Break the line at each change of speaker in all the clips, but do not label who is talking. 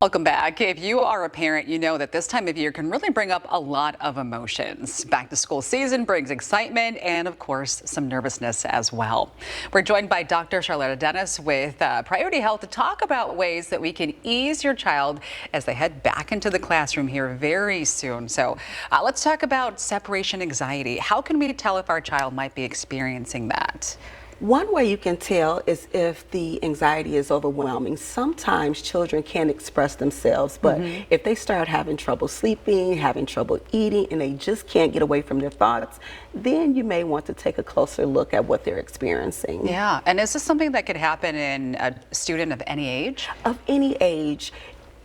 Welcome back. If you are a parent, you know that this time of year can really bring up a lot of emotions. Back to school season brings excitement and, of course, some nervousness as well. We're joined by Dr. Charlotta Dennis with Priority Health to talk about ways that we can ease your child as they head back into the classroom here very soon. So let's talk about separation anxiety. How can we tell if our child might be experiencing that?
One way you can tell is if the anxiety is overwhelming. Sometimes children can't express themselves, but if they start having trouble sleeping, having trouble eating, and they just can't get away from their thoughts, then you may want to take a closer look at what they're experiencing.
Yeah, and is this something that could happen in a student of any age?
Of any age.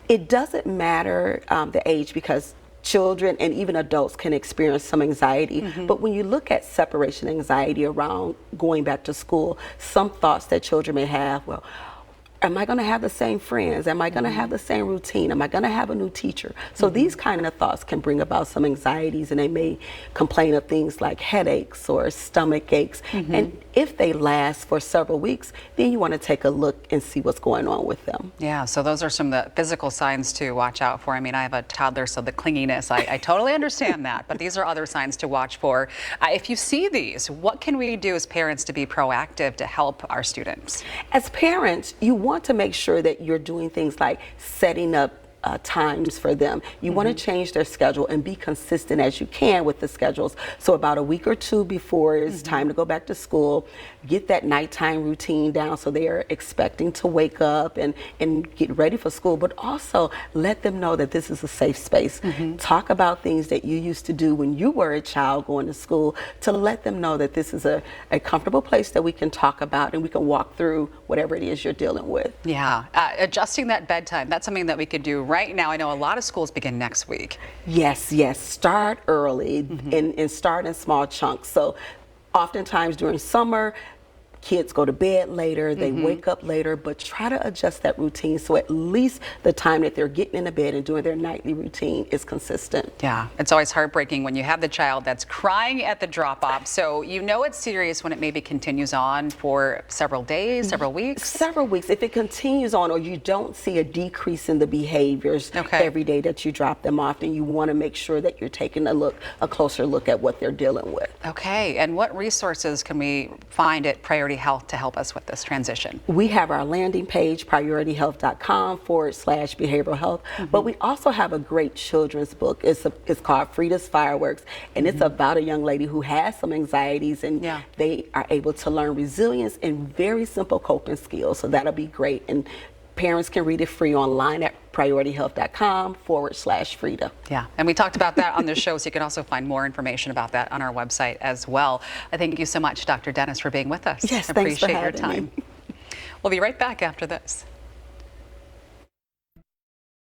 It doesn't matter the age, because children and even adults can experience some anxiety. But when you look at separation anxiety around going back to school, some thoughts that children may have, well, am I going to have the same friends? Am I going to have the same routine? Am I going to have a new teacher? So these kind of thoughts can bring about some anxieties, and they may complain of things like headaches or stomach aches. And if they last for several weeks, then you want to take a look and see what's going on with them.
Yeah, so those are some of the physical signs to watch out for. I mean, I have a toddler, so the clinginess, I totally understand that, but these are other signs to watch for. If you see these, what can we do as parents to be proactive to help our students?
As parents, you want to make sure that you're doing things like setting up times for them. You want to change their schedule and be consistent as you can with the schedules. So about a week or two before it's time to go back to school, get that nighttime routine down so they are expecting to wake up and get ready for school, but also let them know that this is a safe space. Talk about things that you used to do when you were a child going to school, to let them know that this is a comfortable place that we can talk about and we can walk through whatever it is you're dealing with.
Yeah, adjusting that bedtime, that's something that we could do right now. I know a lot of schools begin next week.
Yes, start early and start in small chunks. So oftentimes during summer, kids go to bed later, they wake up later, but try to adjust that routine so at least the time that they're getting into bed and doing their nightly routine is consistent.
Yeah, it's always heartbreaking when you have the child that's crying at the drop-off. So you know it's serious when it maybe continues on for several days, several weeks?
Several weeks. If it continues on or you don't see a decrease in the behaviors every day that you drop them off, then you want to make sure that you're taking a closer look at what they're dealing with.
Okay, and what resources can we find at Priority Health to help us with this transition?
We have our landing page, priorityhealth.com/behavioral health, but we also have a great children's book. It's called Frida's Fireworks, and it's about a young lady who has some anxieties, and they are able to learn resilience and very simple coping skills. So that'll be great, and parents can read it free online at priorityhealth.com/Frida.
Yeah, and we talked about that on the show, so you can also find more information about that on our website as well. I thank you so much, Dr. Dennis, for being with us.
Yes,
I
thanks for
appreciate your
having
time. We'll be right back after this.